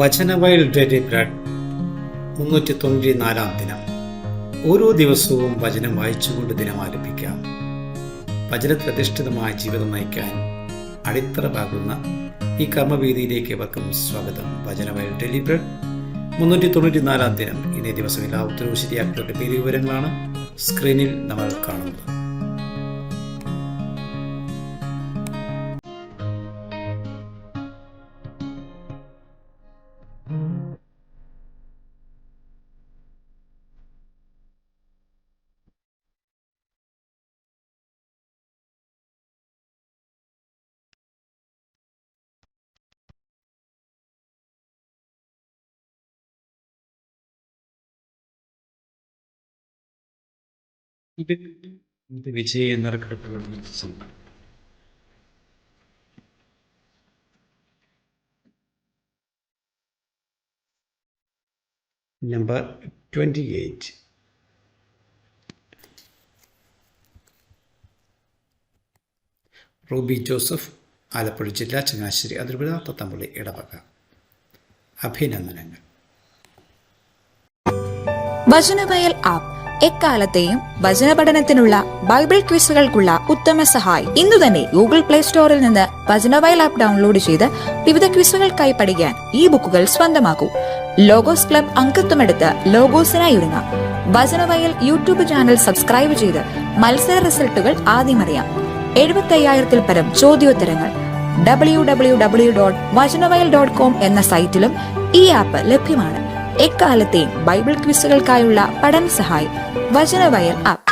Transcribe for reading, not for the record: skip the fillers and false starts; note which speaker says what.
Speaker 1: Vachanavayal daily bread 394 ദിനം. ഓരോ ദിവസവും വചനം വായിച്ചുകൊണ്ട് ദിനം ആരംഭിക്കാം. വചനപ്രതിഷ്ഠിതമായ ജീവിതം നയിക്കാൻ അടിത്തറ പാകുന്ന ഈ കർമ്മവേദിയിലേക്ക് ഏവർക്കും സ്വാഗതം. വചനവയൽ ഡെയിലി ബ്രെഡ് 394 ദിനം. ഇന്നേ ദിവസം എല്ലാ ഉത്തരവ് ശരിയാക്കിയവരുടെ പേര് വിവരങ്ങളാണ് സ്ക്രീനിൽ നമ്മൾ കാണുന്നത്. വിജയ നമ്പർ 28. റൂബി ജോസഫ്, ആലപ്പുഴ ജില്ല, ചങ്ങനാശ്ശേരി അതിർപുഴ, തത്തമ്പള്ളി ഇടവക. അഭിനന്ദനങ്ങൾ.
Speaker 2: വചനവയൽ ആപ്പ് എക്കാലത്തെയും വചന പഠനത്തിനുള്ള ബൈബിൾ ക്വിസുകൾക്കുള്ള ഉത്തമ സഹായി. ഇന്നു തന്നെ ഗൂഗിൾ പ്ലേ സ്റ്റോറിൽ നിന്ന് വചനവയൽ ആപ്പ് ഡൗൺലോഡ് ചെയ്ത് വിവിധ ക്വിസുകൾക്കായി പഠിക്കാൻ ഈ ബുക്കുകൾ സ്വന്തമാക്കൂ. ലോഗോസ് ക്ലബ് അംഗത്വമെടുത്ത് ലോഗോസിനായി ഒരുങ്ങാം. വചനവയൽ യൂട്യൂബ് ചാനൽ സബ്സ്ക്രൈബ് ചെയ്ത് മത്സര റിസൾട്ടുകൾ ആദ്യം അറിയാം. 75,000-ൽ പരം ചോദ്യോത്തരങ്ങൾ www.vajanavayal.com എന്ന സൈറ്റിലും ഈ ആപ്പ് ലഭ്യമാണ്. എക്കാലത്തെയും ബൈബിൾ ക്വിസുകൾക്കായുള്ള പഠന സഹായി വചനവയൽ ആപ്പ്.